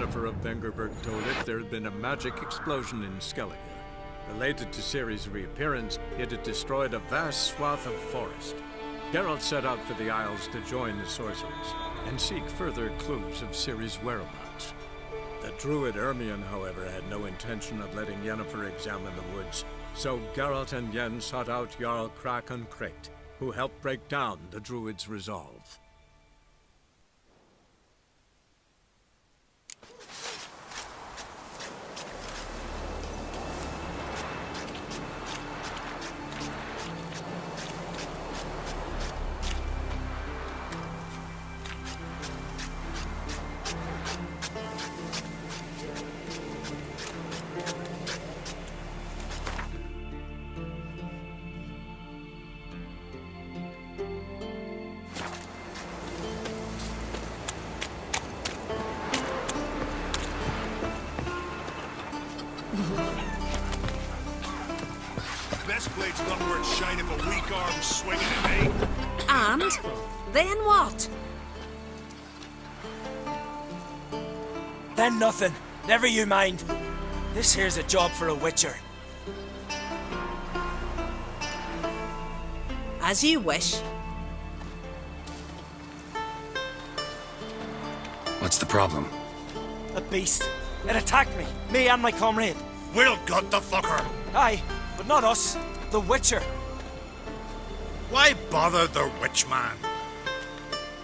Yennefer of Vengerberg told it, there had been a magic explosion in Skellige. Related to Ciri's reappearance, it had destroyed a vast swath of forest. Geralt set out for the Isles to join the sorcerers and seek further clues of Ciri's whereabouts. The druid Ermion, however, had no intention of letting Yennefer examine the woods, so Geralt and Yen sought out Jarl Krakon Krayt, who helped break down the druid's resolve. Best blade's not worth shine if a weak arm's swinging at me. And? Then what? Then nothing. Never you mind. This here's a job for a witcher. As you wish. What's the problem? A beast. It attacked me and my comrade. We'll gut the fucker. Aye, but not us. The witcher. Why bother the witch man?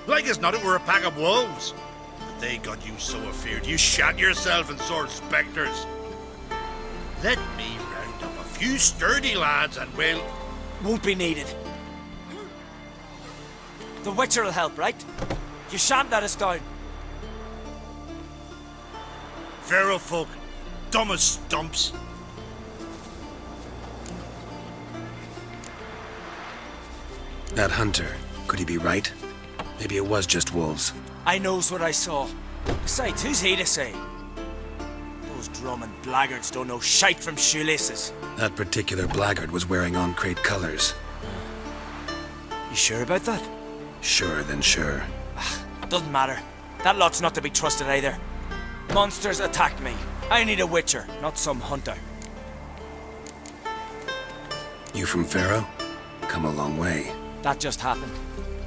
Like as not it were a pack of wolves. But they got you so afeard you shat yourself and sore spectres. Let me round up a few sturdy lads and we'll... Won't be needed. The witcher'll help, right? You shan't let us down. Feral folk, dumb as stumps. That hunter, could he be right? Maybe it was just wolves. I knows what I saw. Besides, who's he to say? Those drumming blackguards don't know shite from shoelaces. That particular blackguard was wearing on Krayt colors. You sure about that? Sure, then sure. Doesn't matter. That lot's not to be trusted either. Monsters attacked me. I need a witcher, not some hunter. You from Pharaoh? Come a long way. That just happened.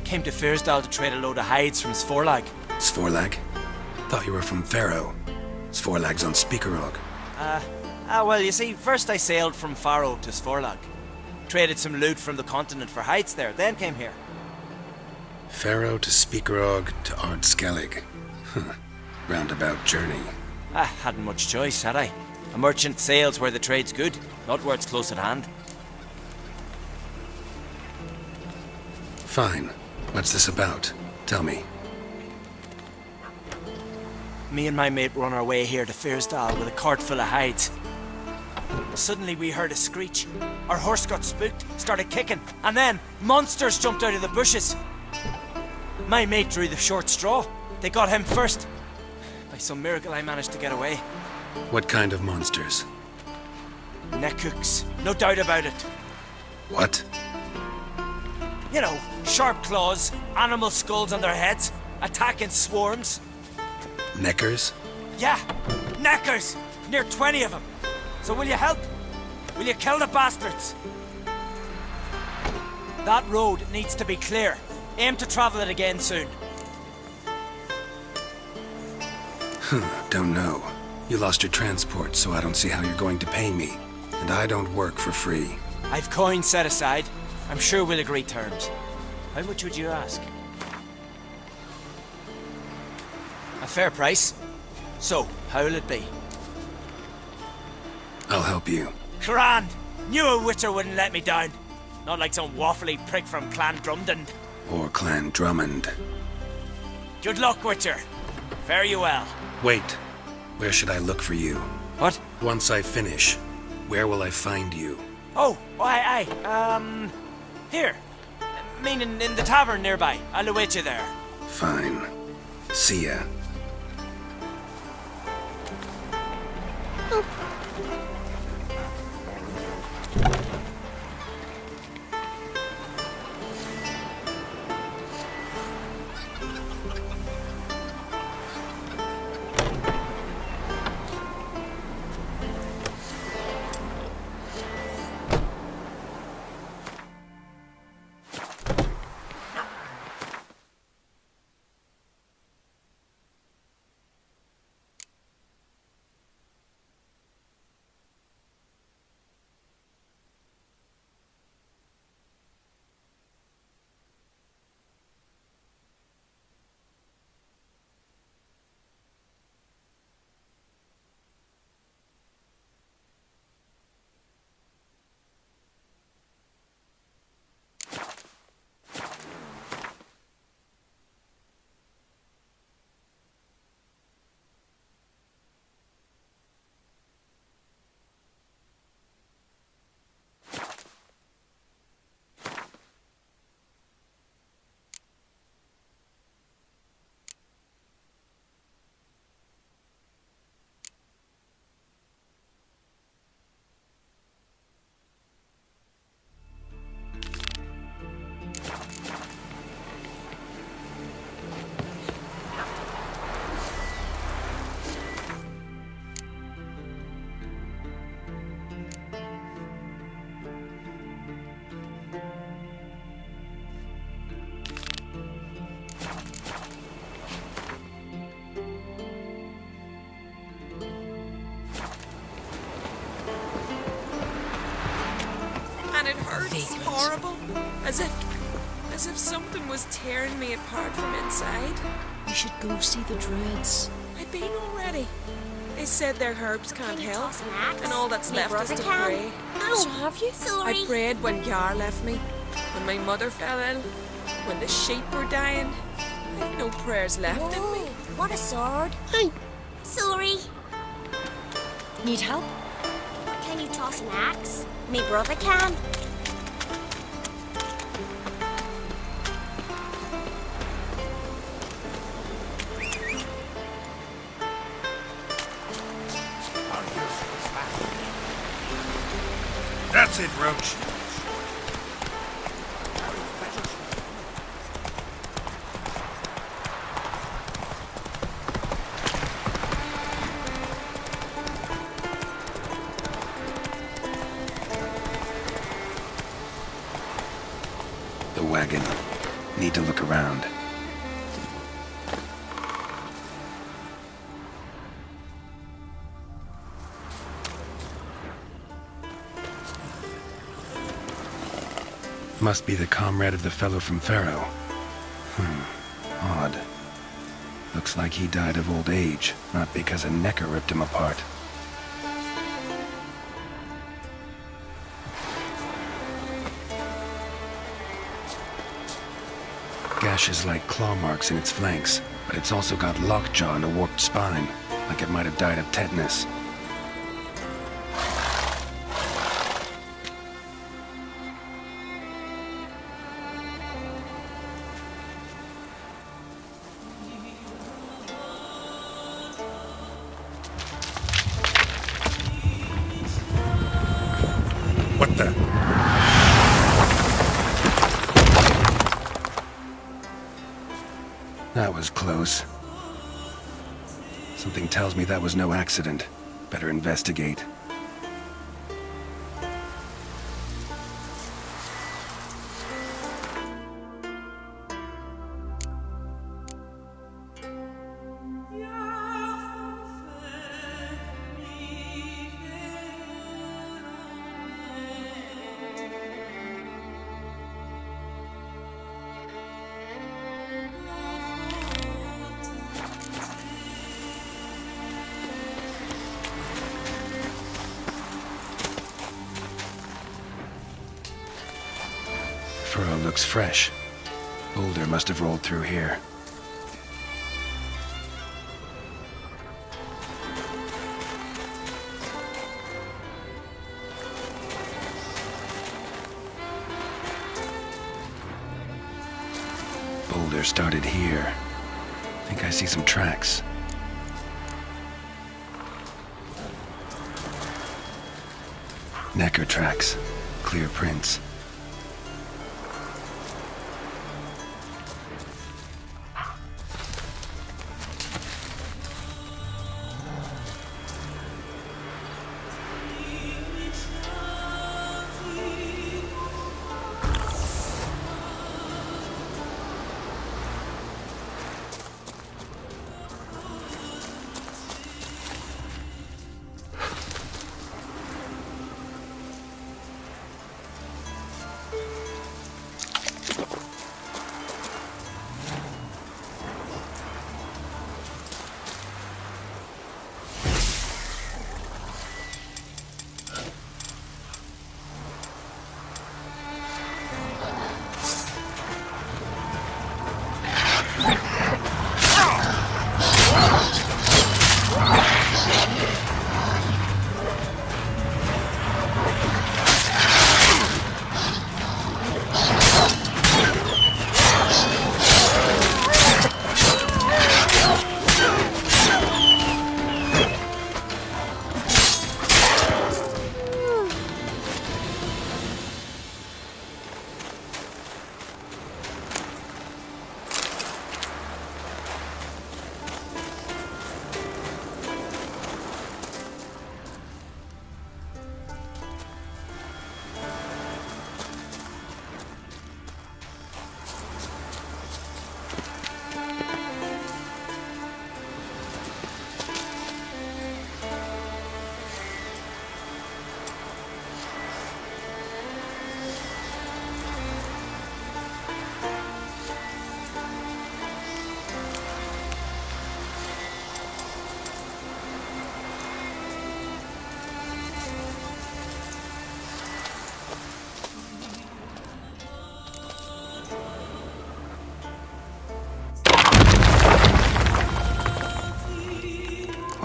Came to Fyrsdal to trade a load of hides from Svorlag. Svorlag? Thought you were from Pharaoh. Svorlag's on Speakerog. Well, you see, first I sailed from Faro to Svorlag. Traded some loot from the continent for hides there, then came here. Pharaoh to Speakerog to Ard Skellige. Roundabout journey. Hadn't much choice, had I? A merchant sails where the trade's good, not where it's close at hand. Fine. What's this about? Tell me. Me and my mate were on our way here to Fyrsdal with a cart full of hides. Suddenly we heard a screech. Our horse got spooked, started kicking, and then monsters jumped out of the bushes. My mate drew the short straw. They got him first. By some miracle I managed to get away. What kind of monsters? Neckhooks, no doubt about it. What? You know, sharp claws, animal skulls on their heads, attack in swarms. Neckers? Yeah, neckers! Near 20 of them. So will you help? Will you kill the bastards? That road needs to be clear. Aim to travel it again soon. Don't know. You lost your transport, so I don't see how you're going to pay me. And I don't work for free. I've coin set aside. I'm sure we'll agree terms. How much would you ask? A fair price. So, how'll it be? I'll help you. Grand! Knew a witcher wouldn't let me down. Not like some waffly prick from Clan Drumden. Or Clan Drummond. Good luck, witcher. Fare you well. Wait. Where should I look for you? What? Once I finish, where will I find you? Oh, aye. Here. Meaning in the tavern nearby. I'll await you there. Fine. See ya. It's horrible. As if something was tearing me apart from inside. You should go see the druids. I've been already. They said their herbs can't help, toss an axe? and all that's Me left is brother to can. pray. So have you? Sorry. I prayed when Gar left me, when my mother fell ill, when the sheep were dying. I've no prayers left in me. Oh, what a sword. Sorry. Need help? Can you toss an axe? Me brother can. That's it, Roach. The wagon. Need to look around. Must be the comrade of the fellow from Pharaoh. Odd. Looks like he died of old age, not because a necker ripped him apart. Gashes like claw marks in its flanks, but it's also got lockjaw and a warped spine, like it might have died of tetanus. What the? That was close. Something tells me that was no accident. Better investigate. Furrow looks fresh. Boulder must have rolled through here. Boulder started here. Think I see some tracks. Necker tracks. Clear prints.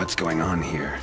What's going on here?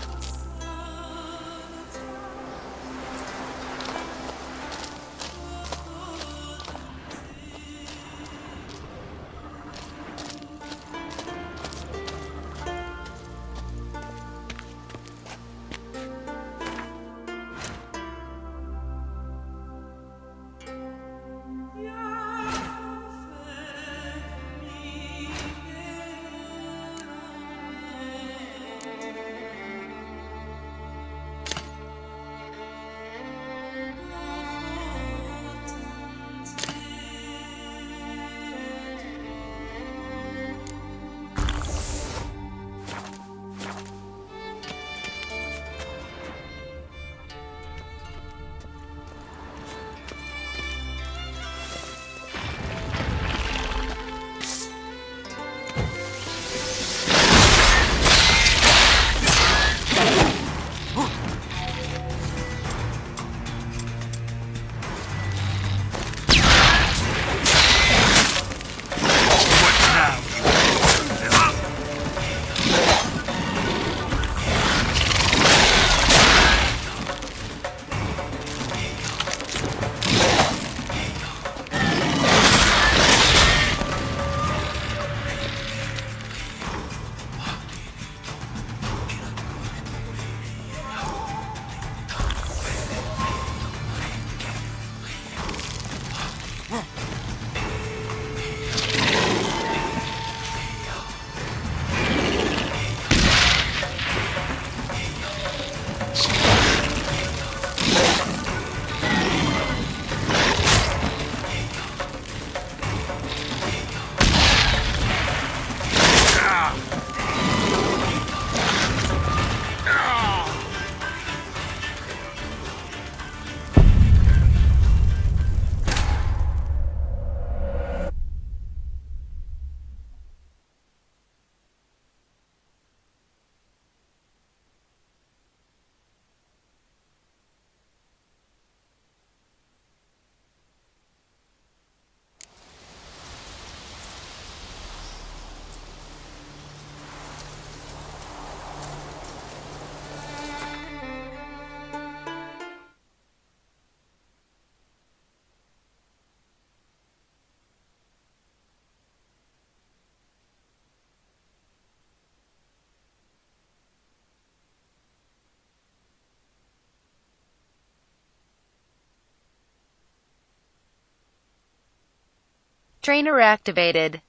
Trainer activated.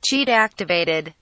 Cheat activated.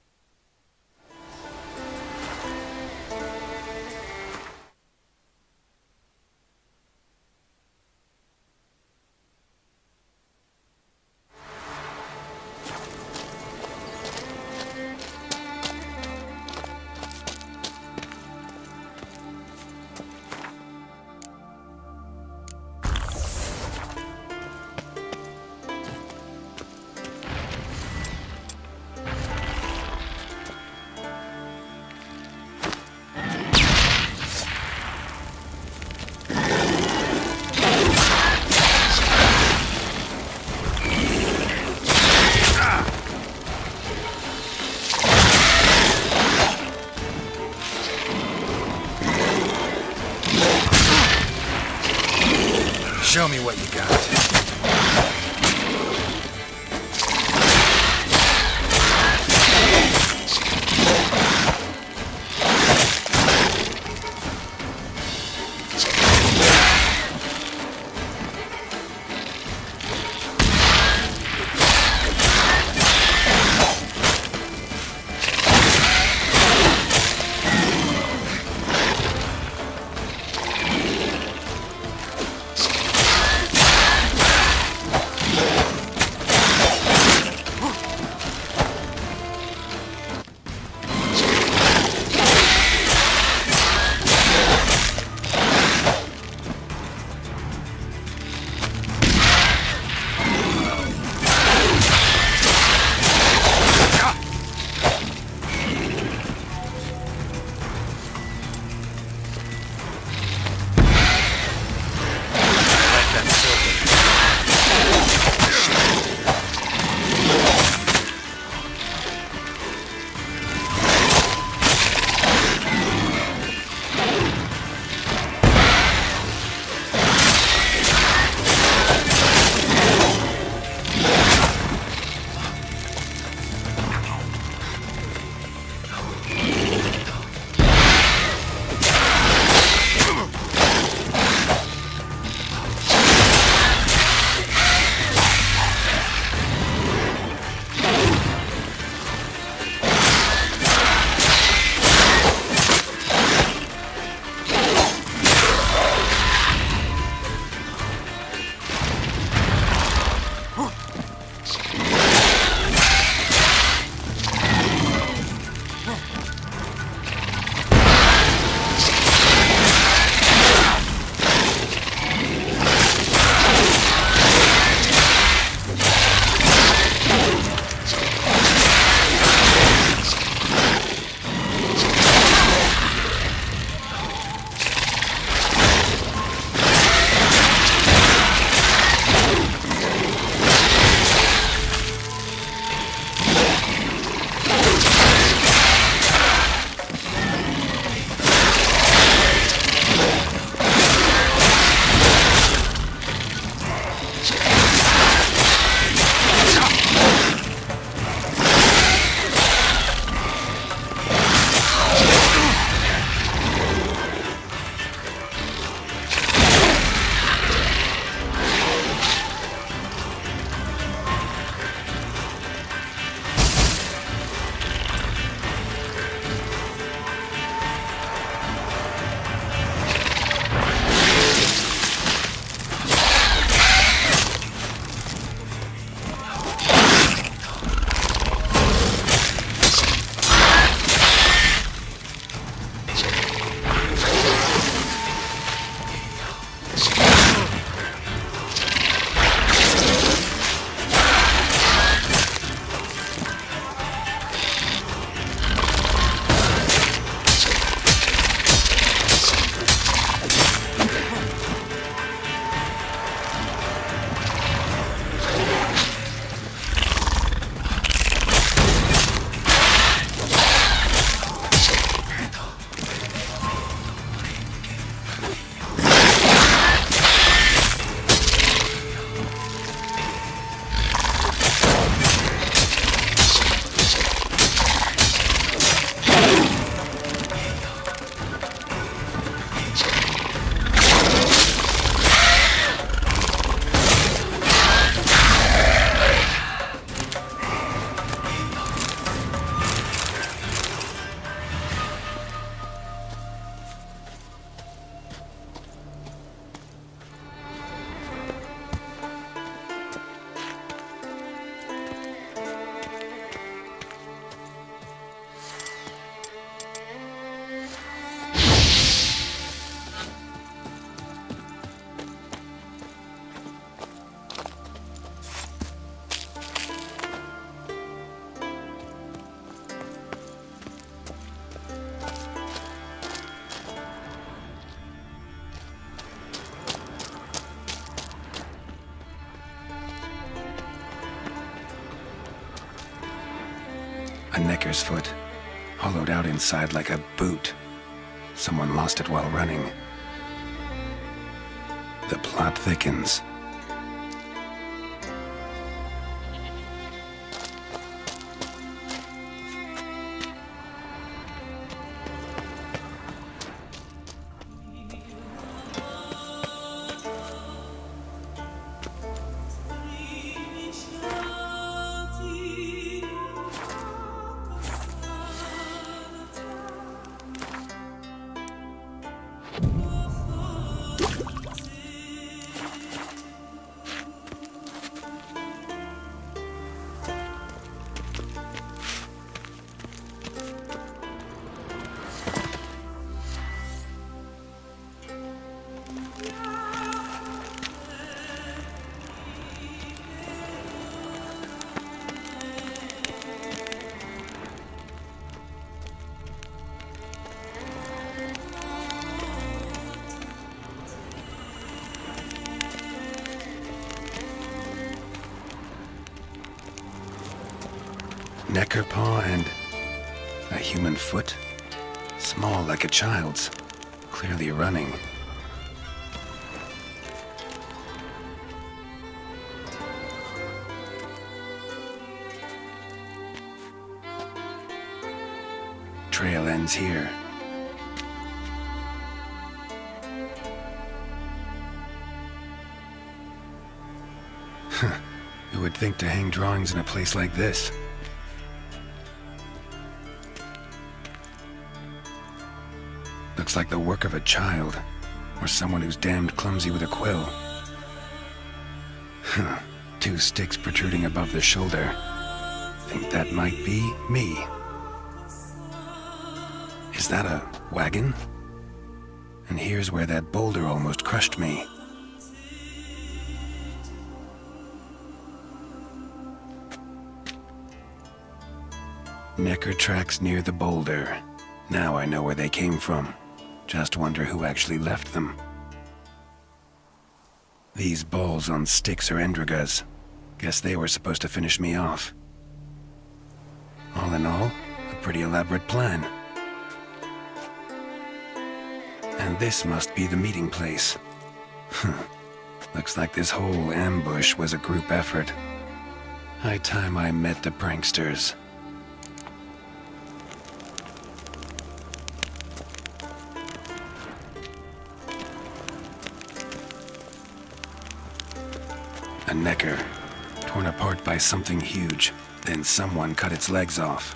A necker's foot, hollowed out inside like a boot. Someone lost it while running. The plot thickens. Necker paw and a human foot? Small like a child's, clearly running. Trail ends here. Who would think to hang drawings in a place like this? Looks like the work of a child, or someone who's damned clumsy with a quill. Two sticks protruding above the shoulder. Think that might be me. Is that a wagon? And here's where that boulder almost crushed me. Necker tracks near the boulder. Now I know where they came from. Just wonder who actually left them. These balls on sticks are Endrigas. Guess they were supposed to finish me off. All in all, a pretty elaborate plan. And this must be the meeting place. Looks like this whole ambush was a group effort. High time I met the pranksters. A necker, torn apart by something huge. Then someone cut its legs off.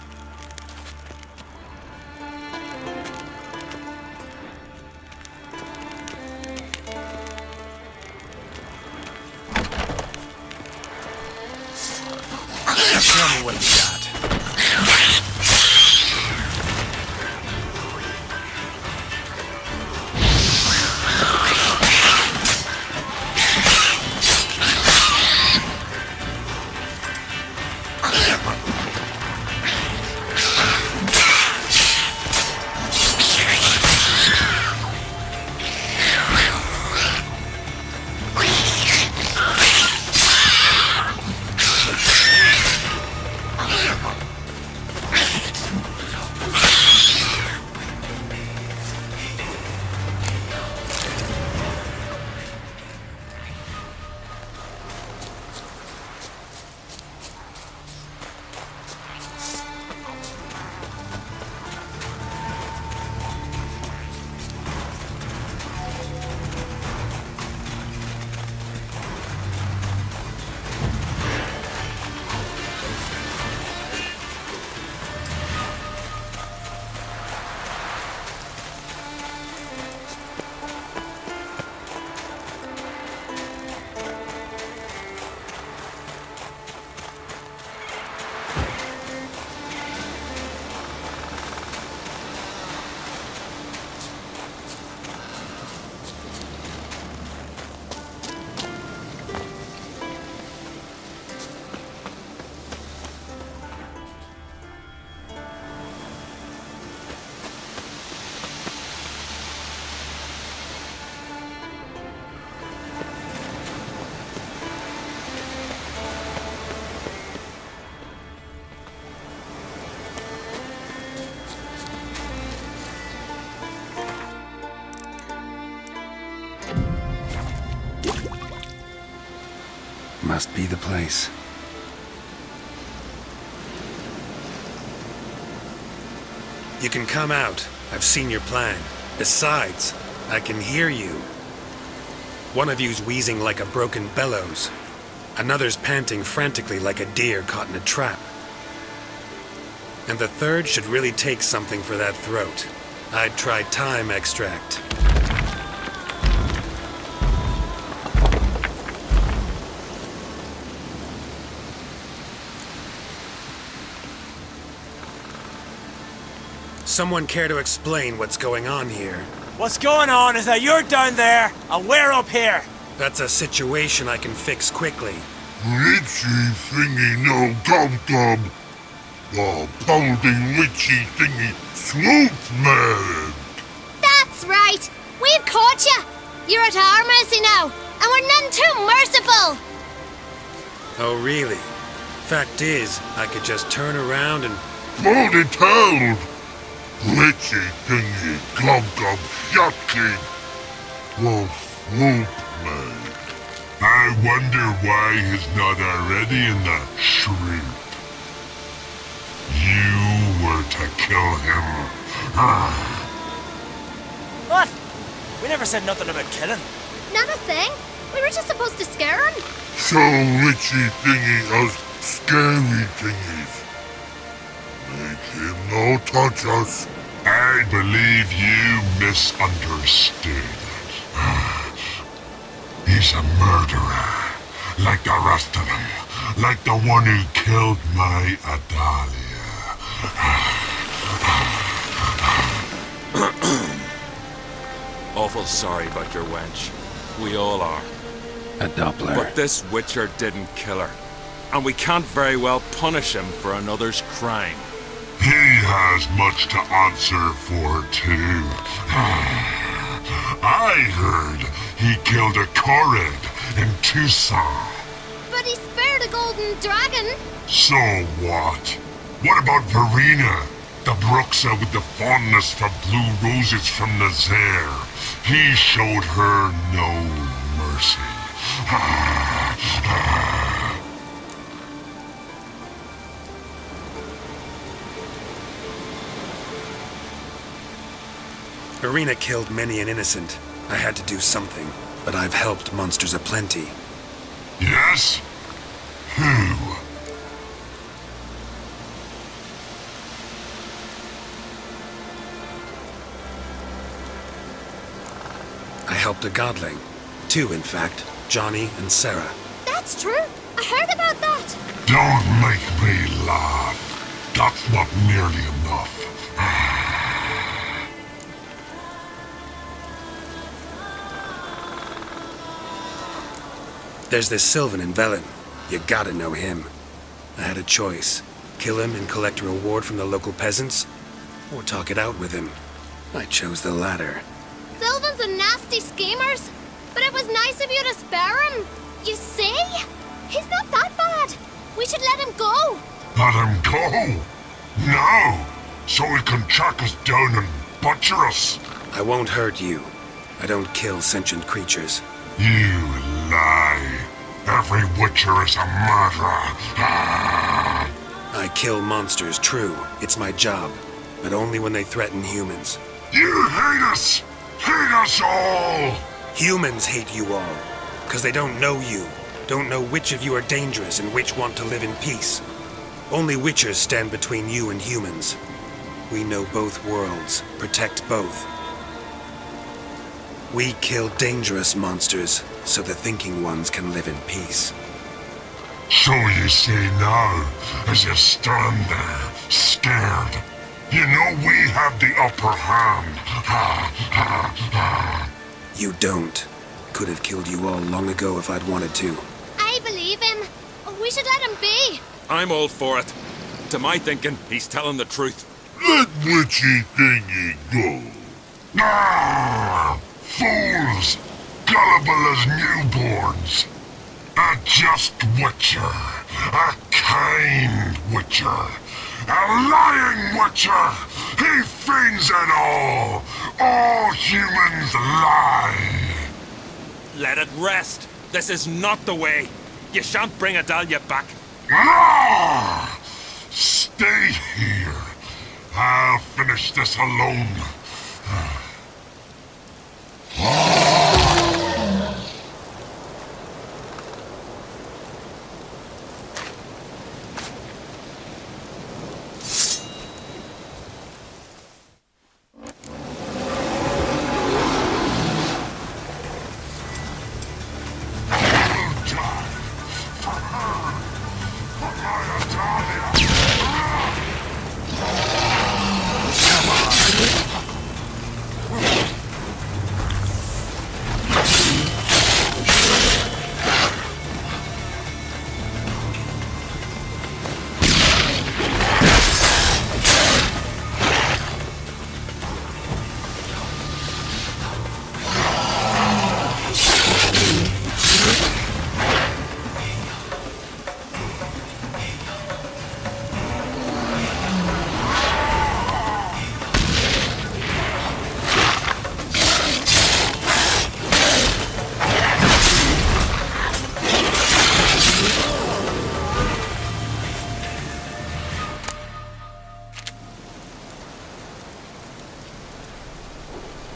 Tell me what you got. must be the place. You can come out. I've seen your plan. Besides, I can hear you. One of you's wheezing like a broken bellows. Another's panting frantically like a deer caught in a trap. And the third should really take something for that throat. I'd try thyme extract. Someone care to explain what's going on here? What's going on is that you're down there and we're up here. That's a situation I can fix quickly. Witchy thingy no dum-dum. The pounding witchy thingy swoop man. That's right. We've caught you. You're at our mercy now, and we're none too merciful. Oh, really? Fact is, I could just turn around and... Bloody told. Witchy thingy dum-dum shocking. The swoop man. I wonder why he's not already in the shrimp. You were to kill him. What? We never said nothing about killing. Not a thing. We were just supposed to scare him. So witchy thingy us scary thingies. Make him no touch us. I believe you misunderstood. He's a murderer, like the rest of them, like the one who killed my Adalia. Awful sorry about your wench. We all are. A Doppler. But this Witcher didn't kill her. And we can't very well punish him for another's crime. He has much to answer for, too. I heard he killed a Korred in Tucson. But he spared a golden dragon. So what? What about Verena, the Bruxa with the fondness for blue roses from Nazaire? He showed her no mercy. Verena killed many an innocent. I had to do something, but I've helped monsters aplenty. Yes? Who? I helped a godling. Two, in fact. Johnny and Sarah. That's true. I heard about that. Don't make me laugh. That's not nearly enough. There's this Sylvan in Velen. You gotta know him. I had a choice. Kill him and collect a reward from the local peasants, or talk it out with him. I chose the latter. Sylvan's a nasty schemers, but it was nice of you to spare him. You see? He's not that bad. We should let him go. Let him go? No! So he can track us down and butcher us. I won't hurt you. I don't kill sentient creatures. You lie. Every Witcher is a murderer. I kill monsters, true. It's my job. But only when they threaten humans. You hate us! Hate us all! Humans hate you all. Because they don't know you. Don't know which of you are dangerous and which want to live in peace. Only Witchers stand between you and humans. We know both worlds. Protect both. We kill dangerous monsters, so the thinking ones can live in peace. So you say now, as you stand there, scared. You know we have the upper hand. You don't. Could have killed you all long ago if I'd wanted to. I believe him. We should let him be. I'm all for it. To my thinking, he's telling the truth. Let witchy thingy go. Fools! Gullible as newborns. A just Witcher. A kind Witcher. A lying Witcher. He feigns it all. All humans lie. Let it rest. This is not the way. You shan't bring Adalia back. Ah! Stay here. I'll finish this alone.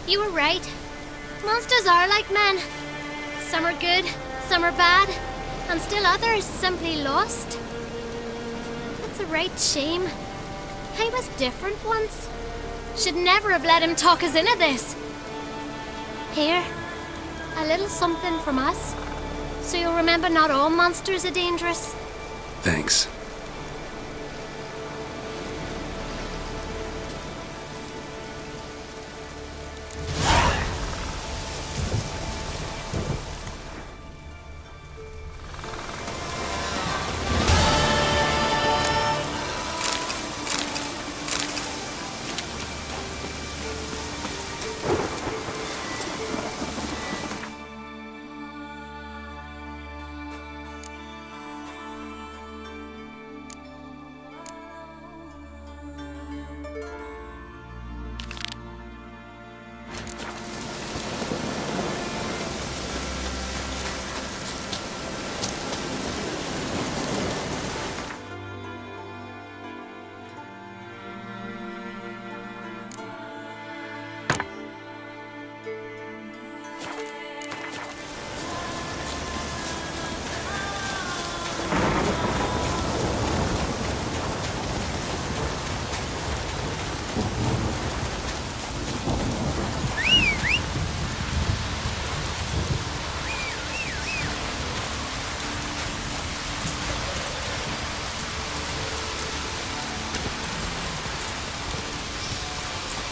You were right. Monsters are like men. Some are good, some are bad, and still others simply lost. That's a right shame. I was different once. Should never have let him talk us into this. Here, a little something from us, so you'll remember not all monsters are dangerous. Thanks.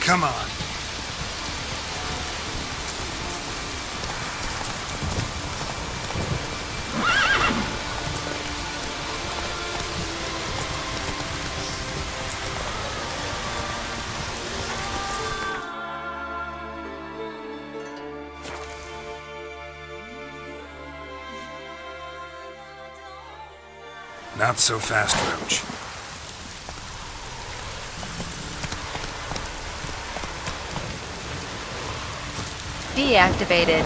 Come on. Not so fast, Roach. Deactivated.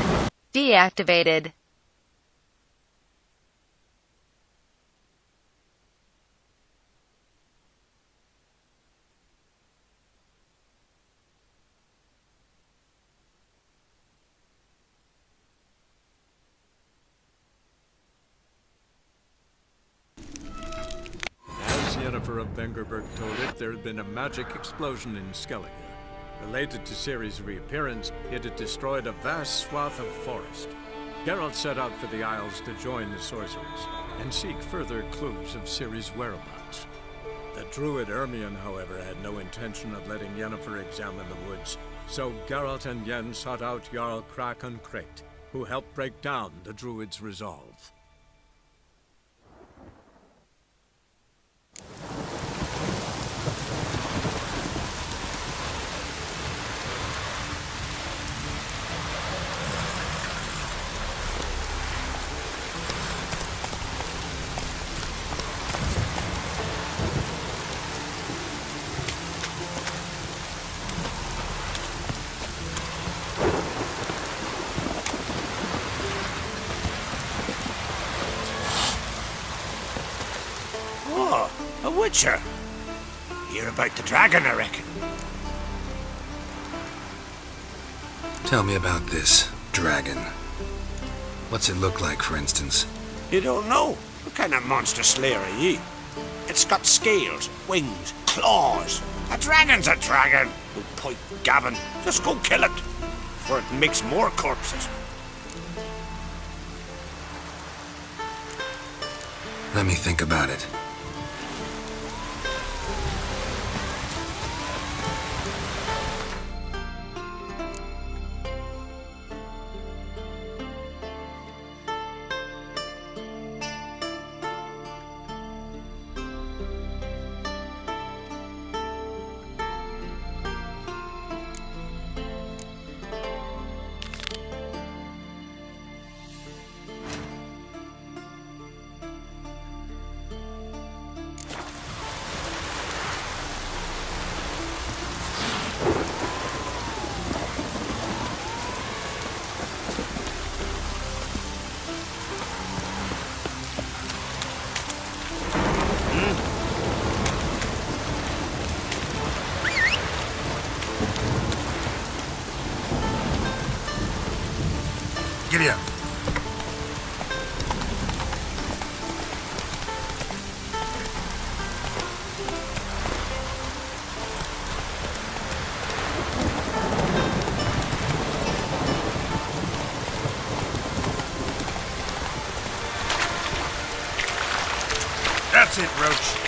Deactivated. As Yennefer of Vengerberg told it, there had been a magic explosion in Skellige. Related to Ciri's reappearance, it had destroyed a vast swath of forest. Geralt set out for the Isles to join the sorcerers and seek further clues of Ciri's whereabouts. The druid Ermion, however, had no intention of letting Yennefer examine the woods, so Geralt and Yen sought out Jarl Krakon Crate, who helped break down the druid's resolve. Witcher. You're about the dragon, I reckon. Tell me about this dragon. What's it look like, for instance? You don't know? What kind of monster slayer are ye? It's got scales, wings, claws. A dragon's a dragon. No point gabbing. Just go kill it, for it makes more corpses. Let me think about it. Giddy up. That's it, Roach.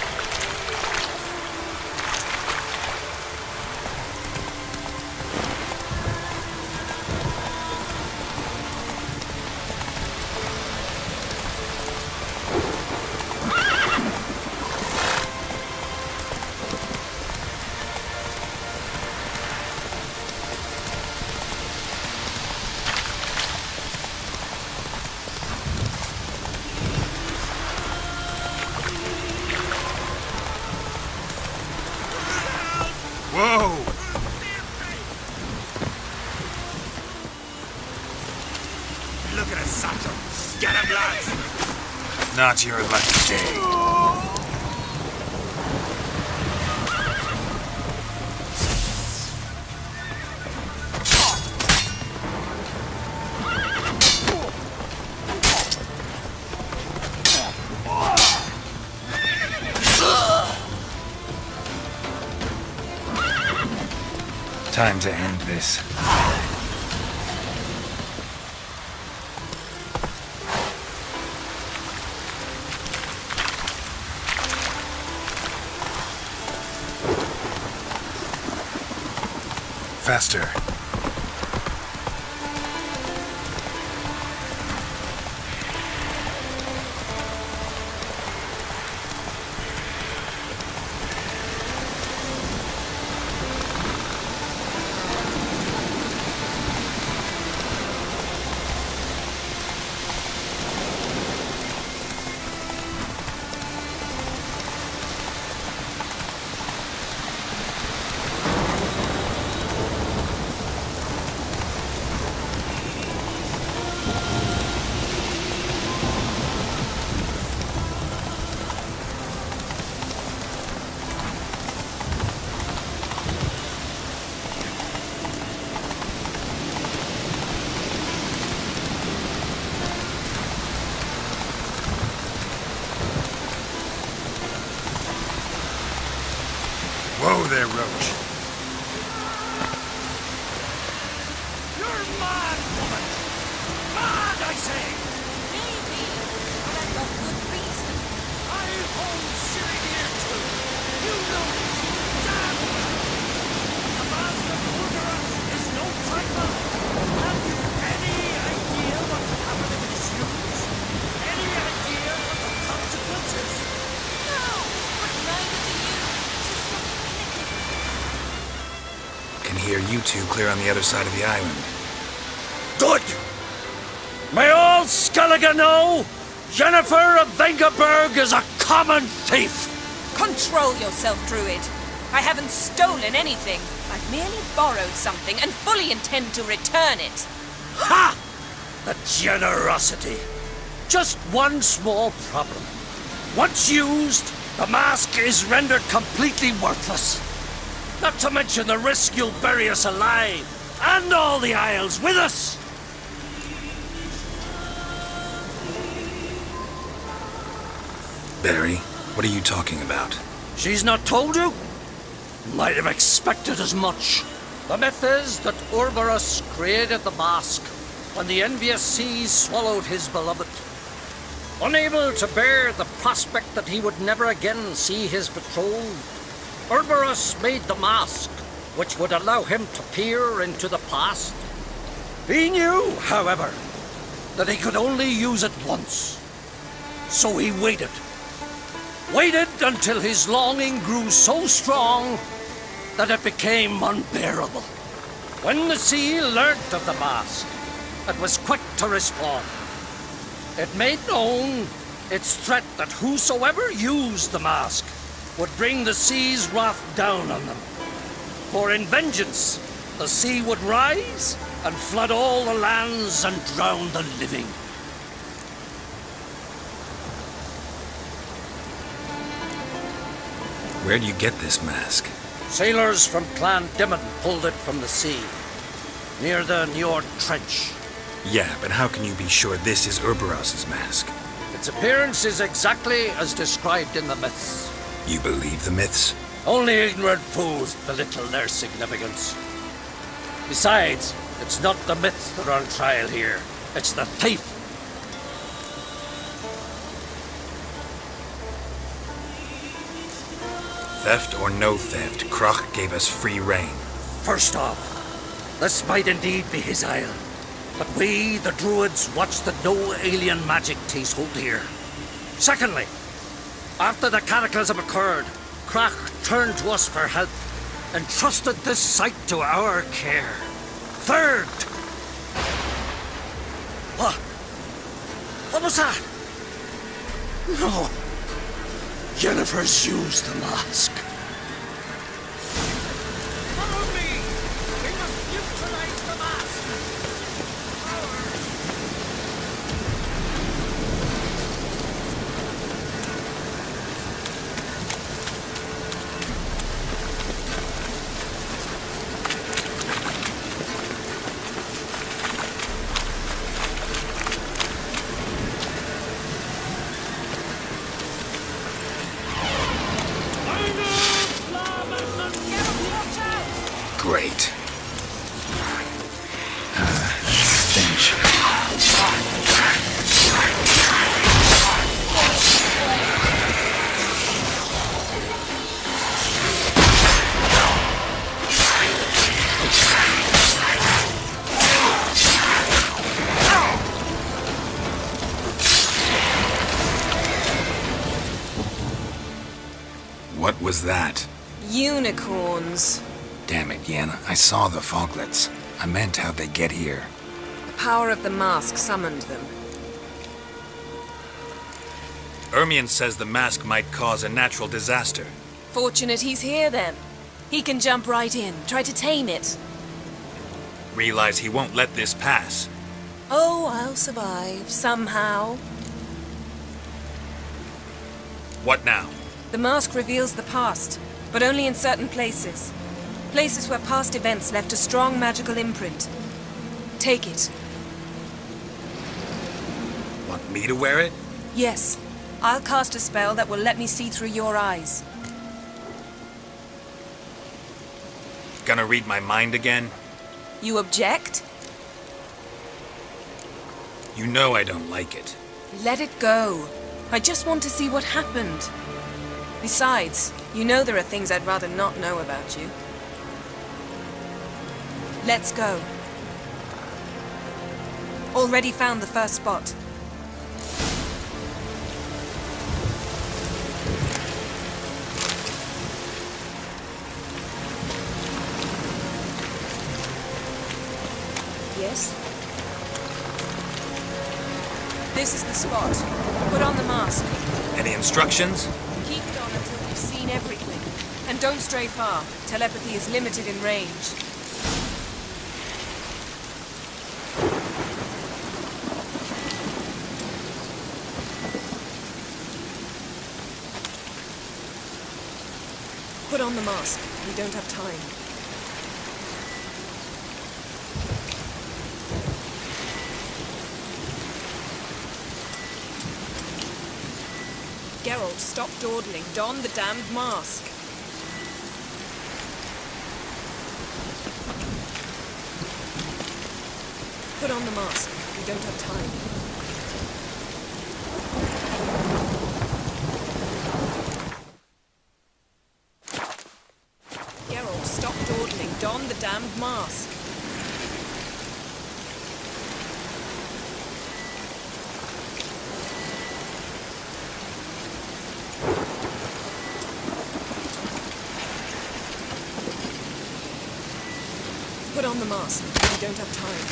Whoa! Look at us, Sancho. Get him, lads. Not your lucky day. Time to end this. Faster. Whoa there, Roach. You're mad, woman. Mad, I say. Maybe, but I've got good reason. I hold Siri here too. You know it. Damn well. The master murderer is no trifle. Have you any idea what will happen if it's used? Any idea what the consequences? No, but neither do you. Can hear you two clear on the other side of the island. Good! May all Skellige know Jennifer of Vengerberg is a common thief! Control yourself, Druid. I haven't stolen anything. I've merely borrowed something and fully intend to return it. Ha! The generosity. Just one small problem. Once used, The mask is rendered completely worthless. Not to mention the risk you'll bury us alive, and all the Isles with us! Barry, what are you talking about? She's not told you? Might have expected as much. The myth is that Ouroboros created the mask when the envious seas swallowed his beloved. Unable to bear the prospect that he would never again see his betrothed, Ouroboros made the mask, which would allow him to peer into the past. He knew, however, that he could only use it once. So he waited. Waited until his longing grew so strong that it became unbearable. When the sea learnt of the mask, it was quick to respond. It made known its threat that whosoever used the mask would bring the sea's wrath down on them. For in vengeance, the sea would rise and flood all the lands and drown the living. Where do you get this mask? Sailors from Clan Dimon pulled it from the sea, near the Njord Trench. Yeah, but how can you be sure this is Ouroboros' mask? Its appearance is exactly as described in the myths. You believe the myths? Only ignorant fools belittle their significance. Besides, it's not the myths that are on trial here. It's the thief. Theft or no theft, Kroch gave us free rein. First off, this might indeed be his isle. But we, the Druids, watch that no alien magic takes hold here. Secondly, after the cataclysm occurred, Kroch turned to us for help and trusted this site to our care. Third, what was that? No. Jennifer's used the mask. Follow me! We must utilize the mask! Great. Stench. What was that? Unicorns. Damn it, Yen. I saw the foglets. I meant how'd they get here. The power of the mask summoned them. Ermion says the mask might cause a natural disaster. Fortunate he's here then. He can jump right in, try to tame it. Realize he won't let this pass. Oh, I'll survive, somehow. What now? The mask reveals the past, but only in certain places. Places where past events left a strong magical imprint. Take it. Want me to wear it? Yes. I'll cast a spell that will let me see through your eyes. Gonna read my mind again? You object? You know I don't like it. Let it go. I just want to see what happened. Besides, you know there are things I'd rather not know about you. Let's go. Already found the first spot. Yes? This is the spot. Put on the mask. Any instructions? Keep it on until we've seen everything. And don't stray far. Telepathy is limited in range. Put on the mask. We don't have time. Geralt, stop dawdling. Don the damned mask. Put on the mask. We don't have time. Geralt, stop dawdling. Don the damned mask. Put on the mask. We don't have time.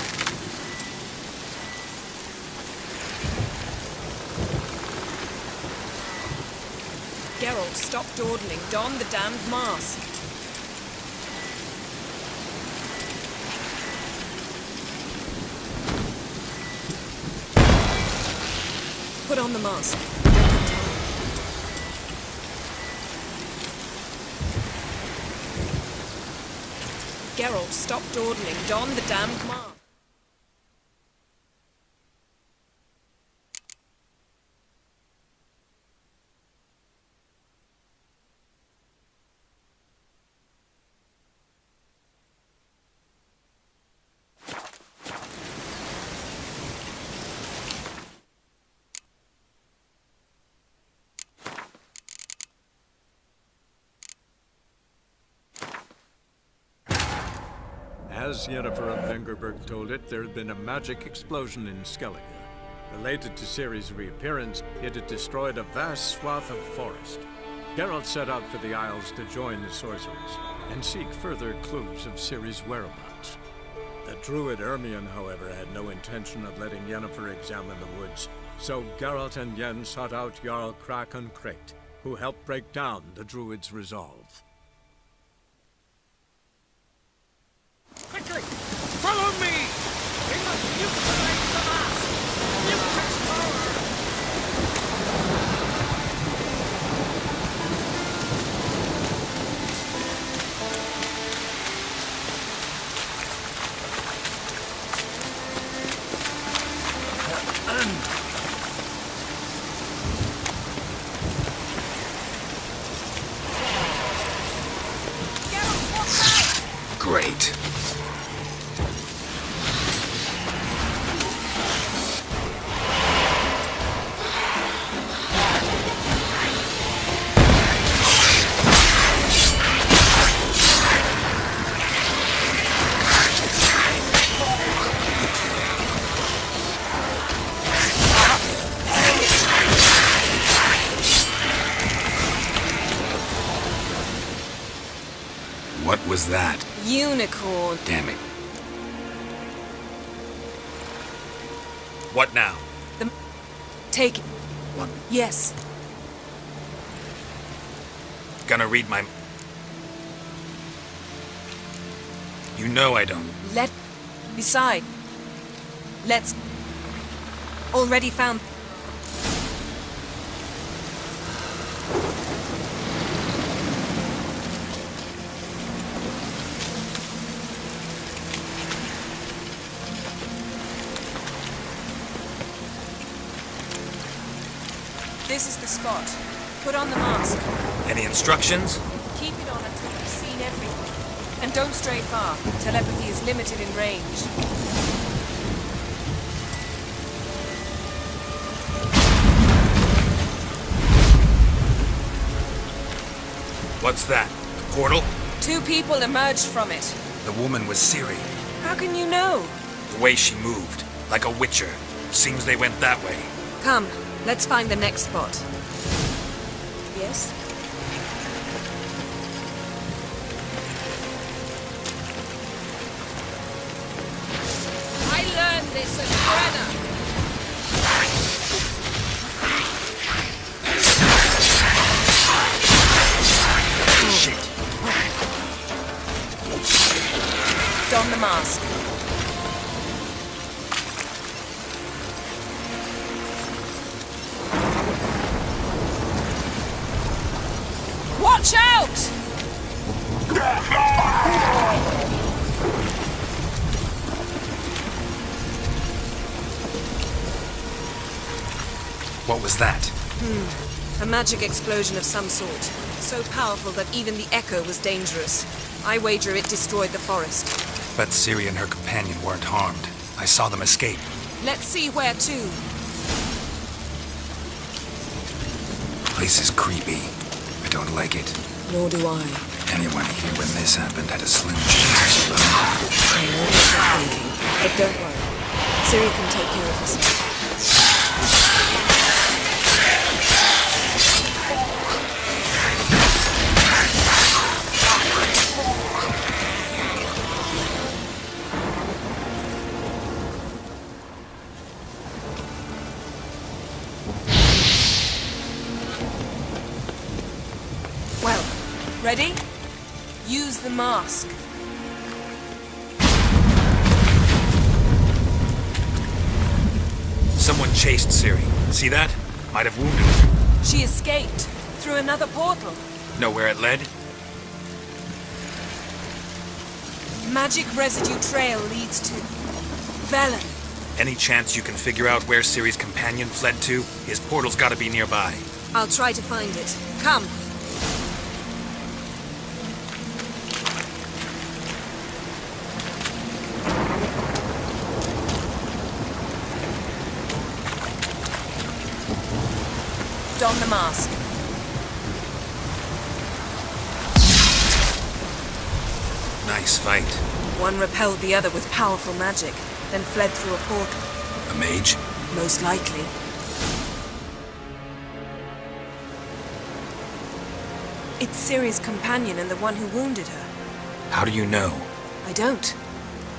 Geralt, stop dawdling. Don the damned mask. Put on the mask. We don't have time. Geralt, stop dawdling. Don the damned mask. As Yennefer of Vengerberg told it, there had been a magic explosion in Skellige. Related to Ciri's reappearance, it had destroyed a vast swath of forest. Geralt set out for the Isles to join the sorcerers and seek further clues of Ciri's whereabouts. The druid Ermion, however, had no intention of letting Yennefer examine the woods, so Geralt and Yen sought out Jarl Krakon Krayt, who helped break down the druid's resolve. Quickly! Follow me! We must neutralize the mask! Mute its power! Great. What was that? Unicorn. Damn it. What now? Take it. What? Yes. Gonna read my... You know I don't. Beside. Let's... Already found... This is the spot. Put on the mask. Any instructions? Keep it on until you've seen everything. And don't stray far. Telepathy is limited in range. What's that? A portal? 2 people emerged from it. The woman was Ciri. How can you know? The way she moved, like a witcher. Seems they went that way. Come, let's find the next spot. Yes? I learned this at Brenna. Shit. Don the mask. Watch out! What was that? A magic explosion of some sort. So powerful that even the echo was dangerous. I wager it destroyed the forest. But Ciri and her companion weren't harmed. I saw them escape. Let's see where to. Place is creepy. I don't like it. Nor do I. Anyone here when this happened had a slim chance of surviving. I know what you're thinking, but don't worry. Ciri can take care of herself. Well, ready? Use the mask. Someone chased Ciri. See that? Might have wounded her. She escaped through another portal. Know where it led? Magic residue trail leads to Velen. Any chance you can figure out where Ciri's companion fled to? His portal's gotta be nearby. I'll try to find it. Come. Don the mask. Nice fight. One repelled the other with powerful magic, then fled through a portal. A mage? Most likely. It's Ciri's companion and the one who wounded her. How do you know? I don't.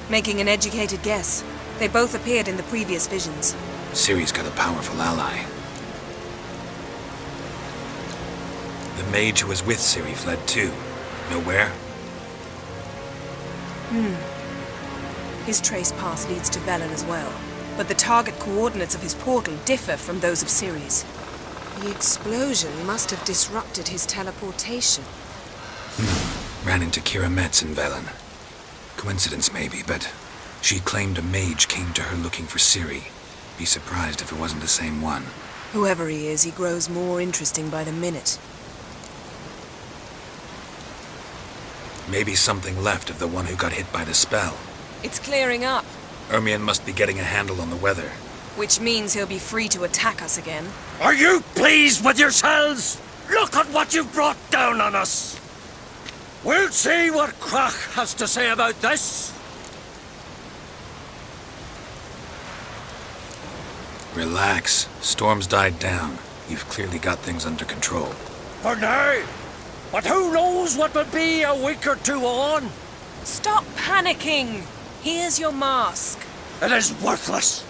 Making an educated guess. They both appeared in the previous visions. Ciri's got a powerful ally. The mage who was with Ciri fled too. Know where? His trace path leads to Velen as well. But the target coordinates of his portal differ from those of Ciri's. The explosion must have disrupted his teleportation. Ran into Kira Metz in Velen. Coincidence maybe, but she claimed a mage came to her looking for Ciri. Be surprised if it wasn't the same one. Whoever he is, he grows more interesting by the minute. Maybe something left of the one who got hit by the spell. It's clearing up, Ermion must be getting a handle on the weather. which means he'll be free to attack us again. Are you pleased with yourselves? Look at what you've brought down on us. We'll see what Krach has to say about this. Relax. Storm's died down. You've clearly got things under control. For now. But who knows what will be a week or two on? Stop panicking! Here's your mask. It is worthless.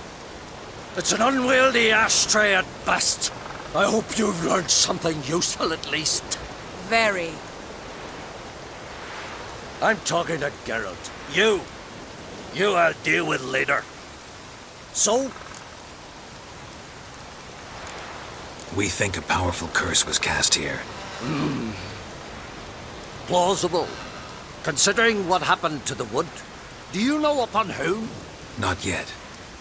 It's an unwieldy ashtray at best. I hope you've learned something useful at least. Very. I'm talking to Geralt. You I'll deal with later. So, We think a powerful curse was cast here. plausible. Considering what happened to the wood, do you know upon whom? Not yet,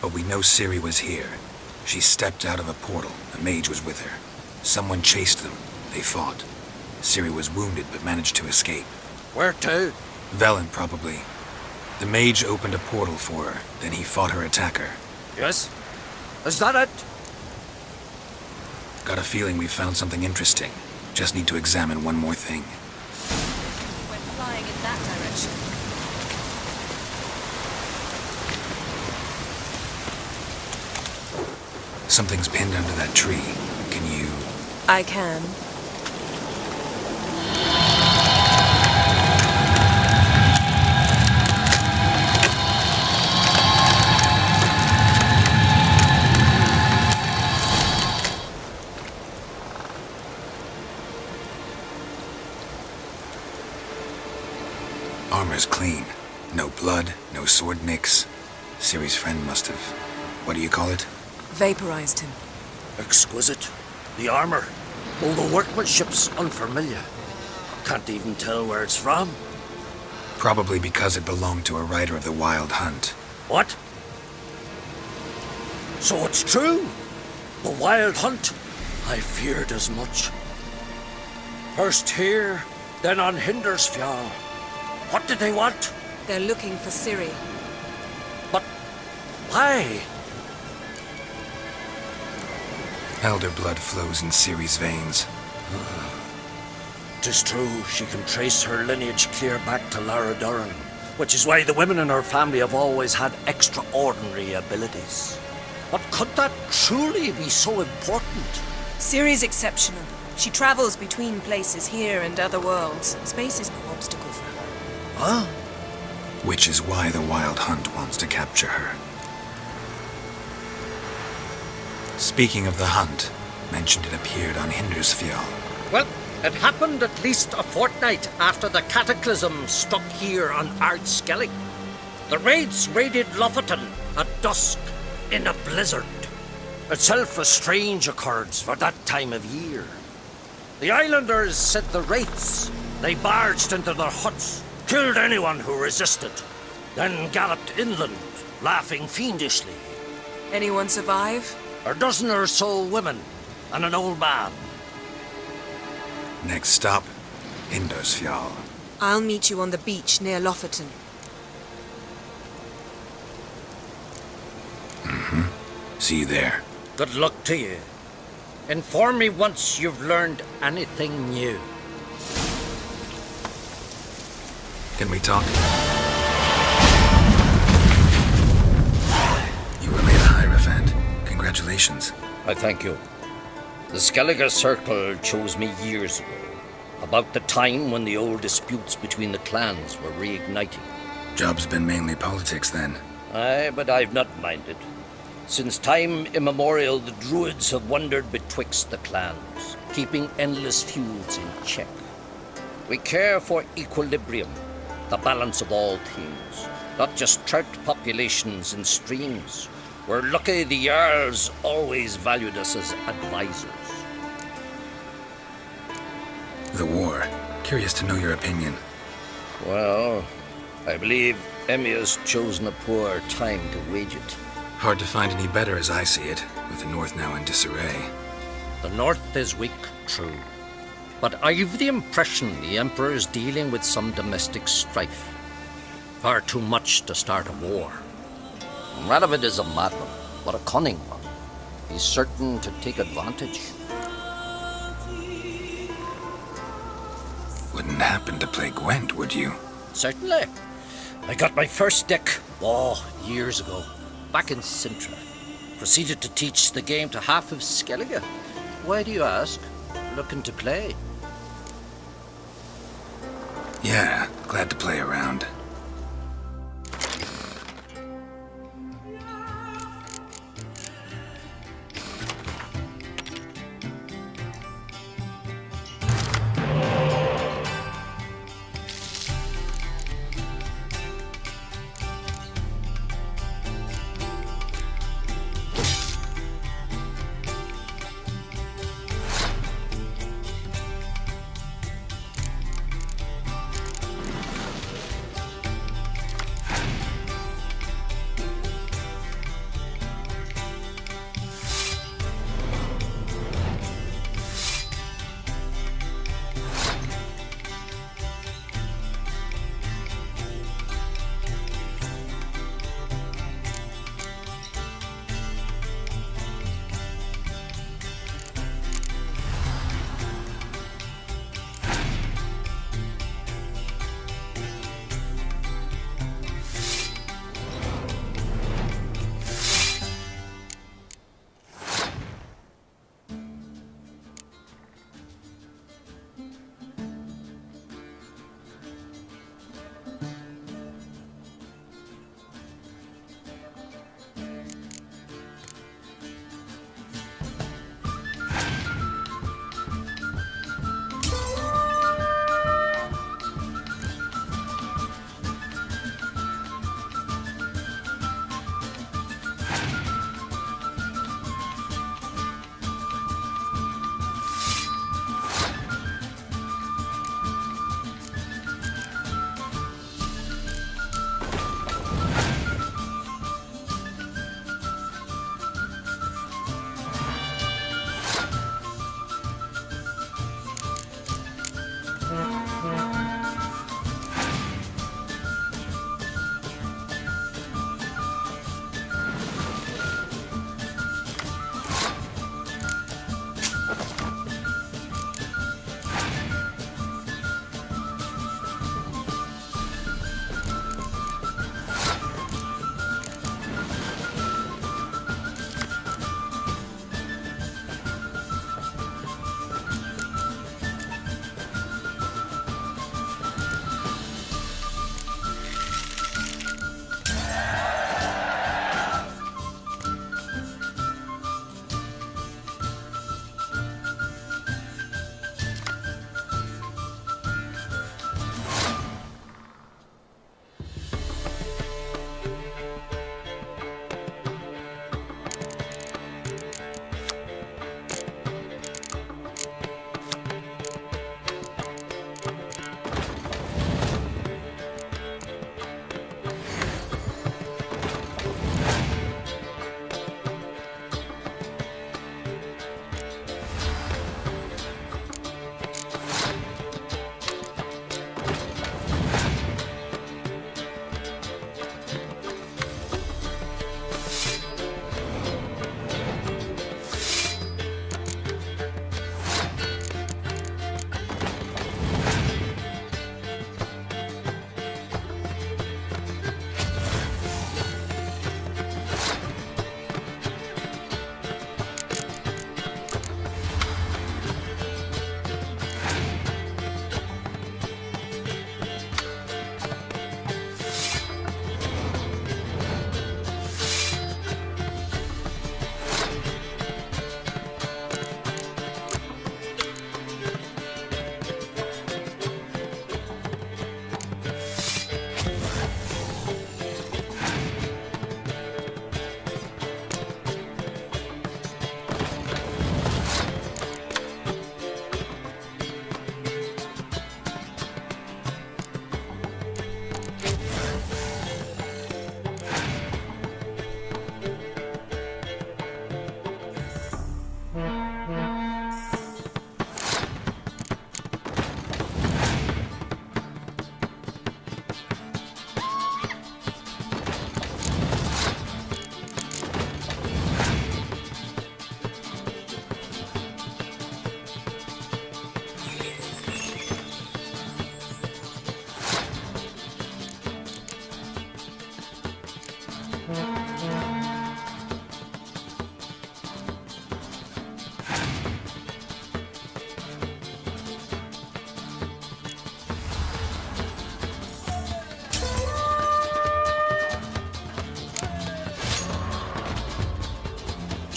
but we know Ciri was here. She stepped out of a portal. A mage was with her. Someone chased them. They fought. Ciri was wounded but managed to escape. Where to? Velen, probably. The mage opened a portal for her, then he fought her attacker. Yes? Is that it? Got a feeling we've found something interesting. Just need to examine one more thing. Went flying in that direction. Something's pinned under that tree. Can you... I can. Armor's clean. No blood, no sword nicks. Ciri's friend must have... What do you call it? Vaporized him. Exquisite. The armor. All the workmanship's unfamiliar. Can't even tell where it's from. Probably because it belonged to a rider of the Wild Hunt. What? So it's true? The Wild Hunt? I feared as much. First here, then on Hindersfjall. What did they want? They're looking for Ciri. But why? Elder blood flows in Ciri's veins. 'Tis true, she can trace her lineage clear back to Lara Duran, which is why the women in her family have always had extraordinary abilities. But could that truly be so important? Ciri's exceptional. She travels between places here and other worlds. Space is no obstacle for her. Huh? Which is why the Wild Hunt wants to capture her. Speaking of the hunt, mentioned it appeared on Hindersfjall. Well, it happened at least a fortnight after the cataclysm struck here on Skellige. The raids raided Lofoten at dusk in a blizzard. Itself a strange occurrence for that time of year. The islanders said the wraiths. They barged into their huts, killed anyone who resisted, then galloped inland, laughing fiendishly. Anyone survive? A dozen or so women and an old man. Next stop, Hindersfjall. I'll meet you on the beach near Lofoten. See you there. Good luck to you. Inform me once you've learned anything new. Can we talk? You were made a Hierophant. Congratulations. I thank you. The Skellige Circle chose me years ago, about the time when the old disputes between the clans were reigniting. Job's been mainly politics then. Aye, but I've not minded. Since time immemorial, the Druids have wandered betwixt the clans, keeping endless feuds in check. We care for equilibrium, the balance of all things, not just trout populations and streams. We're lucky the Jarls always valued us as advisors. The war. Curious to know your opinion. Well, I believe Emmir's chosen a poor time to wage it. Hard to find any better as I see it, with the North now in disarray. The North is weak, true. But I've the impression the Emperor's dealing with some domestic strife. Far too much to start a war. Radovid is a madman, but a cunning one. He's certain to take advantage. Wouldn't happen to play Gwent, would you? Certainly. I got my first deck, years ago, back in Sintra. Proceeded to teach the game to half of Skellige. Why do you ask? Looking to play? Yeah, glad to play around.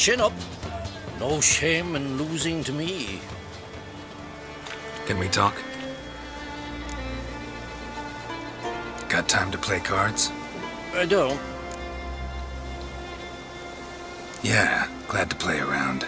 Chin up. No shame in losing to me. Can we talk? Got time to play cards? I don't. Yeah, glad to play around.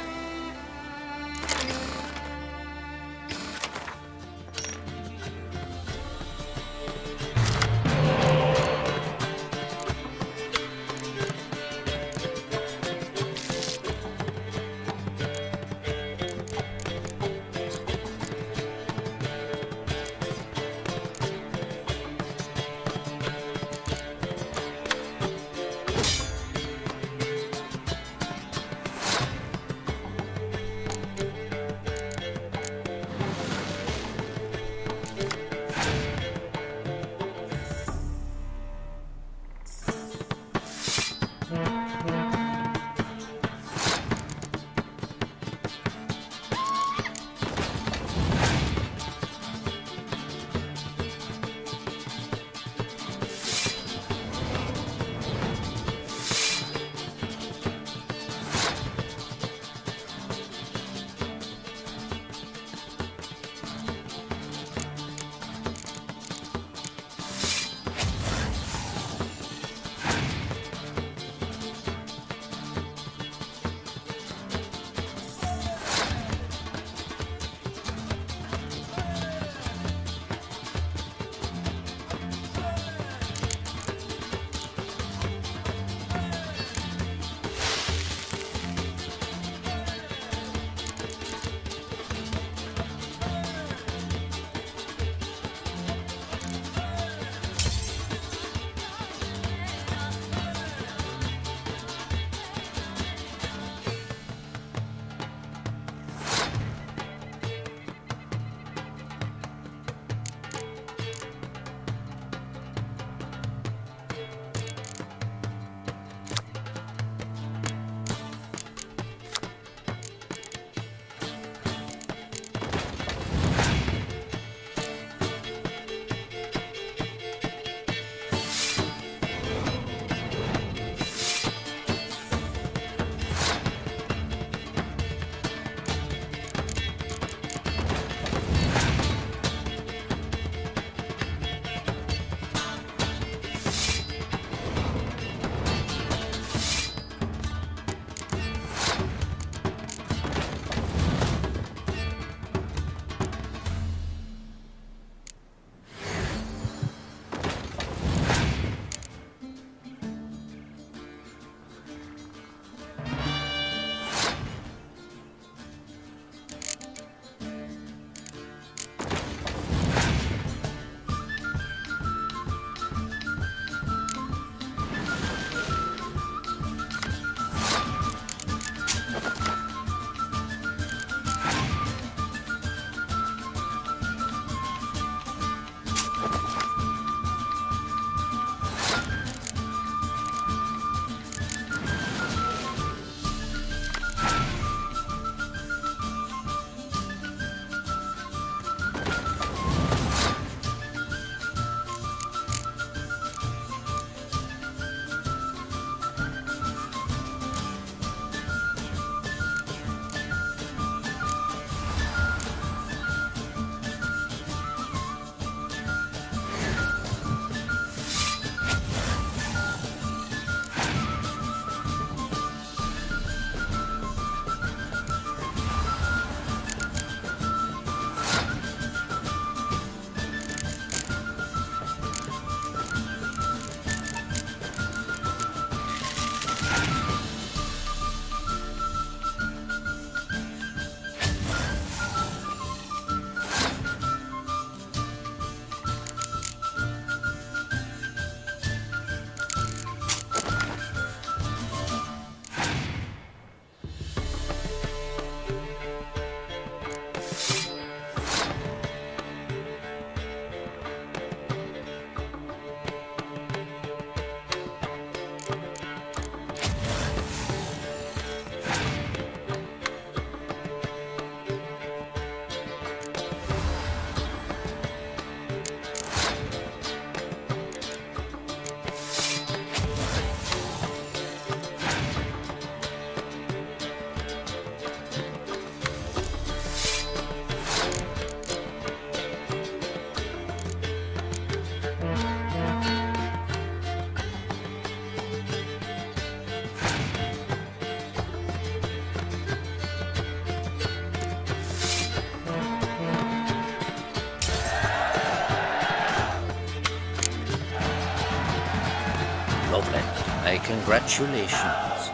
My congratulations.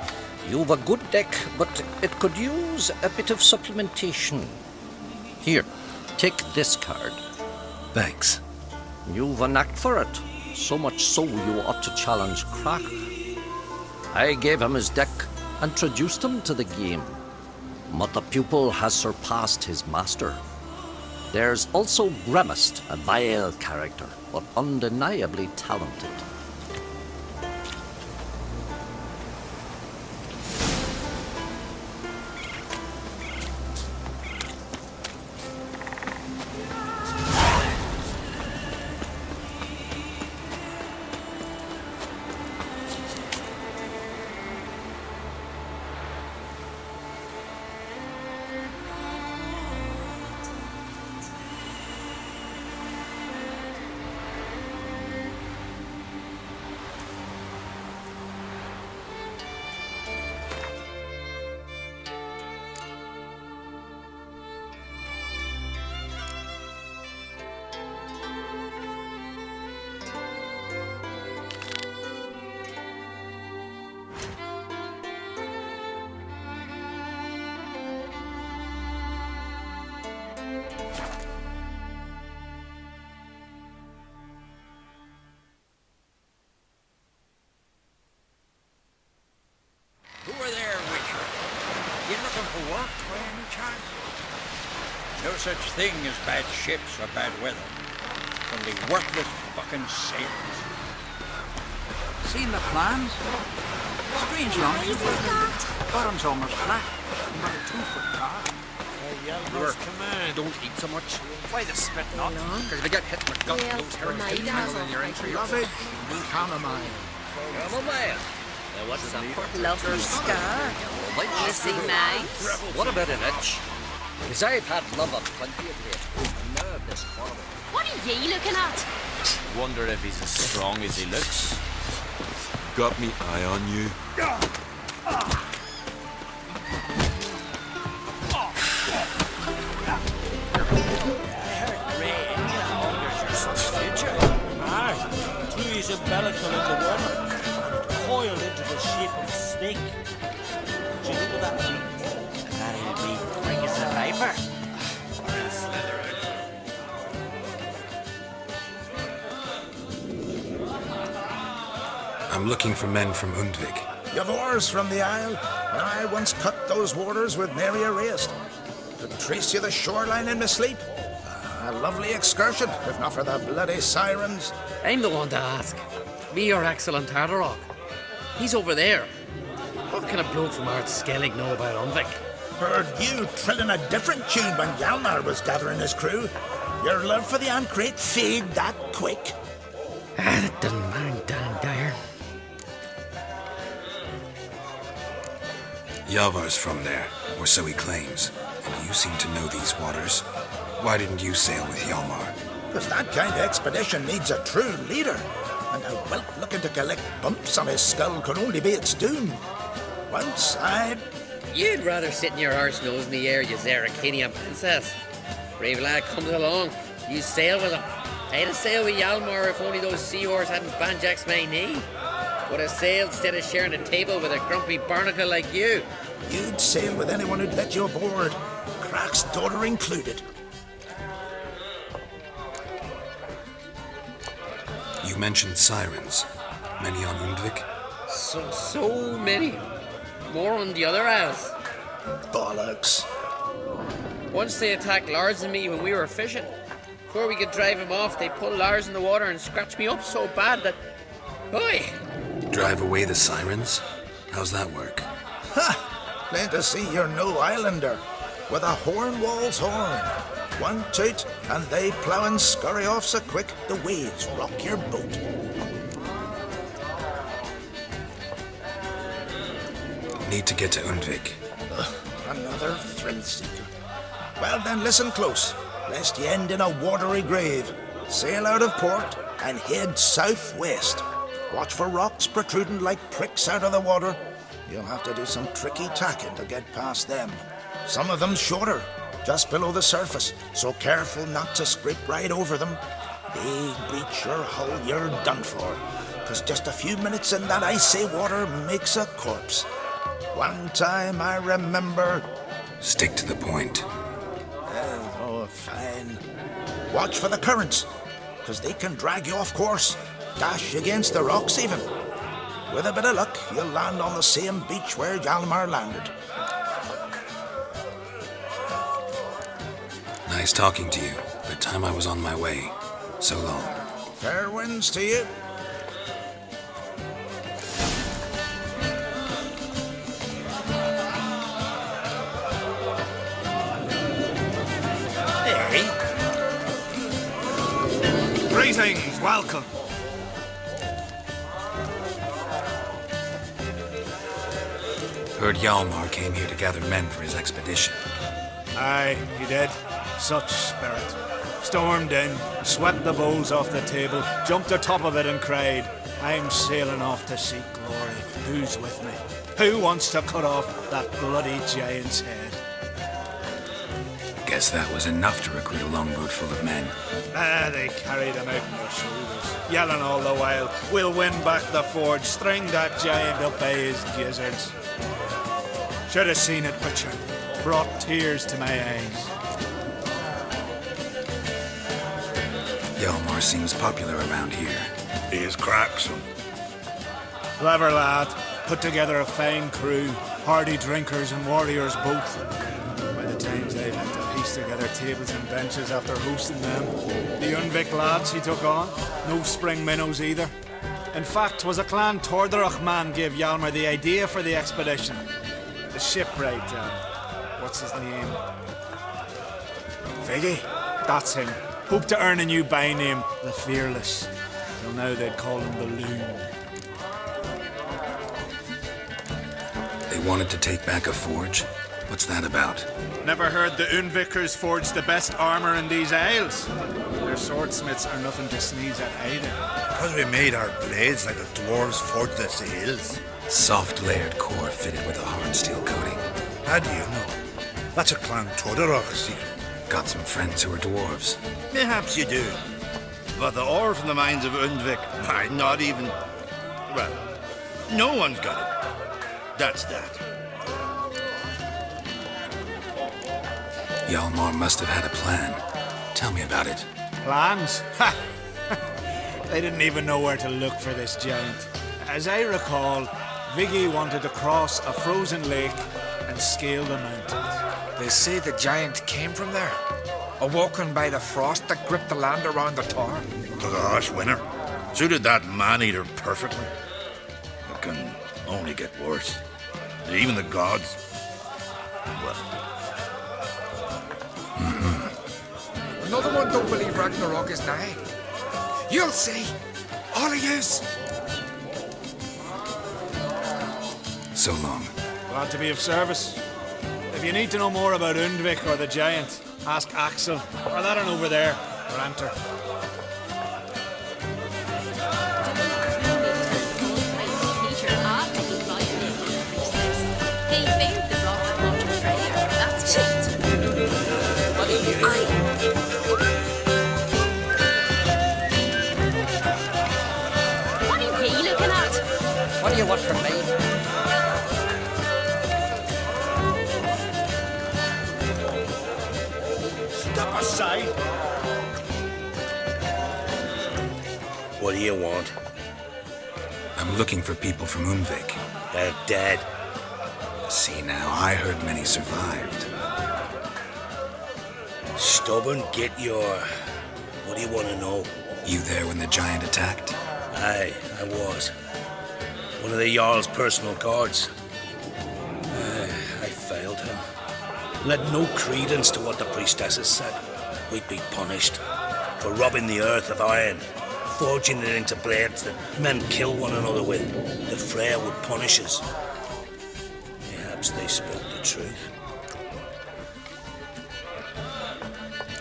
You've a good deck, but it could use a bit of supplementation. Here, take this card. Thanks. You've a knack for it. So much so you ought to challenge Crack. I gave him his deck, introduced him to the game. But the pupil has surpassed his master. There's also Grimaced, a vile character, but undeniably talented. Who are there, Witcher? You looking for work by any chance? No such thing as bad ships or bad weather. Only worthless fucking sailors. Seen the plans? Strange lunch. Bottom's almost flat. About a 2-foot car. Your command. Don't eat so much. Why the spit not? Because if you get hit in the gut, those herrings get tangled in your entry. Lovely. Chamomile. Chamomile? What's a lover's scar? Is he nice? What about an itch? Because I've had love of plenty of late. And now this horrible. What are ye looking at? Wonder if he's as strong as he looks. Got me eye on you. Aye. Trees embellical in the water. Coiled into the shape of a snake. Do you know what that means? That'll be quick as a viper. I'm looking for men from Undvik. Yavors from the Isle, and I once cut those waters with nary a rest. Could trace you the shoreline in my sleep. A lovely excursion, if not for the bloody sirens. I'm the one to ask. Me your excellent Tardarok. He's over there. What kind of bloke from our Skellige know about Undvik? Heard you trilling a different tune when Hjalmar was gathering his crew. Your love for the Ancrate fade that quick. That doesn't mind Dan Dyer. Yavar's from there, or so he claims. And you seem to know these waters. Why didn't you sail with Hjalmar? Because that kind of expedition needs a true leader. And a whelp looking to collect bumps on his skull could only be its doom. Once You'd rather sit in your arse nose in the air, you Zarakinian princess. Brave lad comes along, you sail with him. I'd have sailed with Hjalmar if only those seahorse hadn't banjaxed my knee. Would have sailed instead of sharing a table with a grumpy barnacle like you. You'd sail with anyone who'd let you aboard. Crack's daughter included. You mentioned sirens. Many on Undvik? So many. More on the other isles. Bollocks. Once they attacked Lars and me when we were fishing. Before we could drive him off, they pulled Lars in the water and scratched me up so bad that... Oi! Drive away the sirens? How's that work? Ha! Plain to see you're no islander. With a horn wall's horn. One toot, and they plough and scurry off so quick the waves rock your boat. Need to get to Undvik. Another thrill seeker. Well then, listen close, lest you end in a watery grave. Sail out of port and head southwest. Watch for rocks protruding like pricks out of the water. You'll have to do some tricky tacking to get past them. Some of them shorter, just below the surface, so careful not to scrape right over them. They breach your hull, you're done for. 'cause just a few minutes in that icy water makes a corpse. One time I remember... Stick to the point. Oh, fine. Watch for the currents, 'cause they can drag you off course, dash against the rocks even. With a bit of luck, you'll land on the same beach where Hjalmar landed. Nice talking to you, but time I was on my way. So long. Fair winds to you. Hey. Greetings, welcome. Heard Hjalmar came here to gather men for his expedition. Aye, he did. Such spirit. Stormed in, swept the bowls off the table, jumped atop of it and cried, I'm sailing off to seek glory. Who's with me? Who wants to cut off that bloody giant's head? Guess that was enough to recruit a longboat full of men. They carried him out on their shoulders, yelling all the while, we'll win back the forge, string that giant up by his gizzards. Should have seen it, Butcher. Brought tears to my eyes. Hjalmar seems popular around here. He is cracksome. Clever lad. Put together a fine crew. Hardy drinkers and warriors both. By the times they've had to piece together tables and benches after hosting them. The Unvik lads he took on. No spring minnows either. In fact, was a clan Tordarach man gave Hjalmar the idea for the expedition. The shipwright, what's his name? Viggy? That's him. Hoped to earn a new by-name, the Fearless. Till now they'd call him the Loon. They wanted to take back a forge? What's that about? Never heard the Unvikers forged the best armor in these isles. Their swordsmiths are nothing to sneeze at either. Because we made our blades like the dwarves forged their sails. Soft layered core fitted with a hard steel coating. How do you know? That's a clan Tordarach secret. Got some friends who are dwarves. Perhaps you do. But the ore from the mines of Undvik, not even... Well, no one's got it. That's that. Hjalmar must have had a plan. Tell me about it. Plans? Ha! They didn't even know where to look for this giant. As I recall, Viggy wanted to cross a frozen lake and scale the mountains. They say the giant came from there, awoken by the frost that gripped the land around the tower. It was a harsh winter. Suited that man-eater perfectly. It can only get worse. Even the gods... Well... Another one don't believe Ragnarok is nigh. You'll see. All of yous. So long. Glad to be of service. If you need to know more about Undvik or the giant, ask Axel, or that one over there, Ranter. What are you looking at? What do you want from me? Step aside! What do you want? I'm looking for people from Undvik. They're dead. See now, I heard many survived. Stubborn, get your... What do you want to know? You there when the giant attacked? Aye, I was. One of the Jarl's personal guards. I failed him. Led no credence to what the priestesses said. We'd be punished for robbing the earth of iron, forging it into blades that men kill one another with. The Freya would punish us. Perhaps they spoke the truth.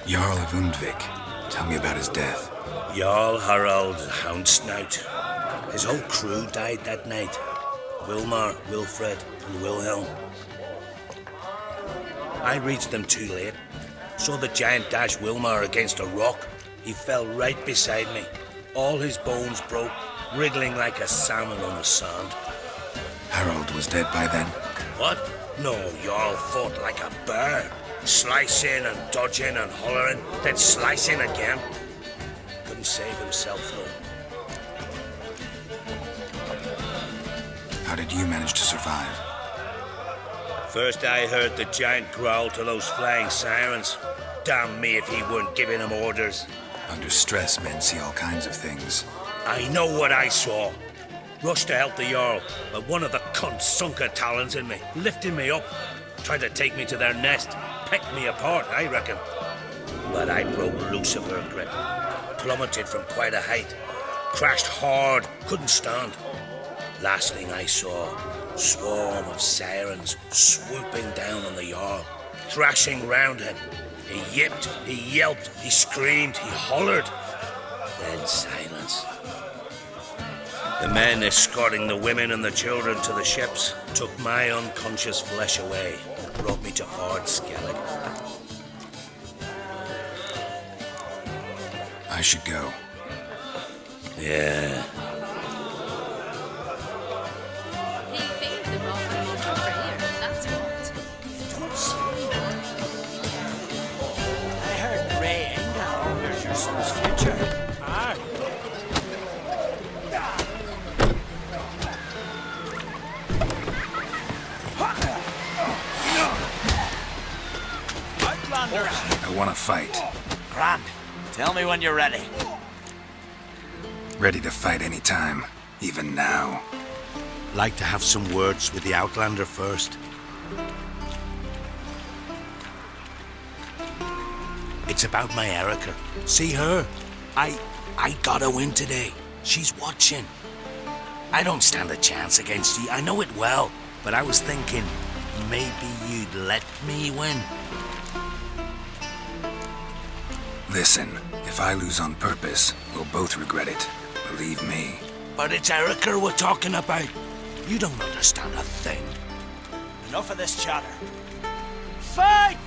Jarl of Undvik. Tell me about his death. Jarl Harald Houndsnout. His whole crew died that night. Wilmar, Wilfred, and Wilhelm. I reached them too late. Saw the giant dash Wilmar against a rock. He fell right beside me. All his bones broke, wriggling like a salmon on the sand. Harold was dead by then. What? No, Jarl fought like a bear. Slicing and dodging and hollering, then slicing again. Couldn't save himself, though. How did you manage to survive? First I heard the giant growl to those flying sirens. Damn me if he weren't giving them orders. Under stress, men see all kinds of things. I know what I saw. Rushed to help the Jarl, but one of the cunts sunk her talons in me, lifting me up. Tried to take me to their nest. Pecked me apart, I reckon. But I broke loose of her grip. Plummeted from quite a height. Crashed hard, couldn't stand. Last thing I saw, swarm of sirens swooping down on the Jarl, thrashing round him. He yipped, he yelped, he screamed, he hollered. Then silence. The men escorting the women and the children to the ships took my unconscious flesh away, brought me to Ard Skellige. I should go. Yeah. He failed the wrath of Roger Freyer, that's what. I heard Ray Engel orders your son's future. I want to fight. Grand. Tell me when you're ready. Ready to fight any time, even now. Like to have some words with the Outlander first. It's about my Erica. See her? I got a win today. She's watching. I don't stand a chance against you. I know it well. But I was thinking, maybe you'd let me win. Listen, if I lose on purpose, we'll both regret it. Believe me. But it's Erica we're talking about. You don't understand a thing. Enough of this chatter. Fight!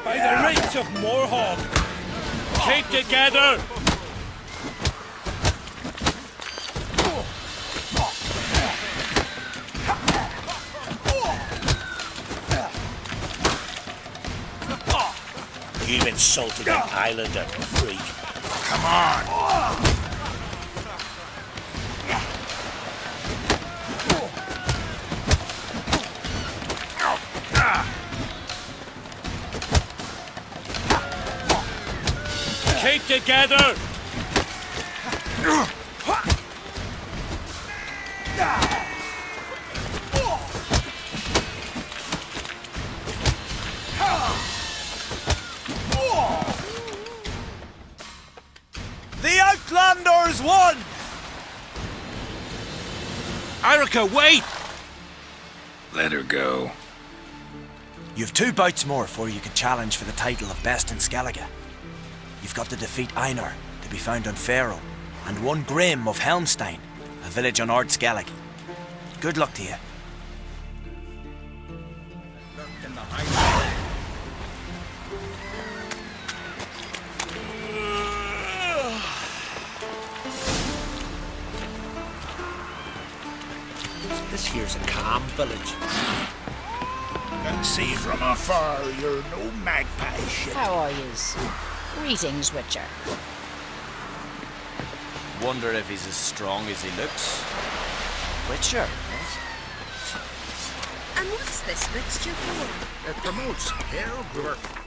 By the rights of Morhawk, keep together! You've insulted an islander, freak. Come on! Keep together! The Outlanders won! Erica, wait! Let her go. You've 2 bouts more before you can challenge for the title of Best in Skellige. You've got to defeat Einar, to be found on Faroe, and 1 Grim of Helmstein, a village on Ard Skellige. Good luck to you. This here's a calm village. Can see from afar you're no magpie shit. How are yous? Greetings, Witcher. Wonder if he's as strong as he looks. Witcher? And what's this mixture for? It promotes hair growth.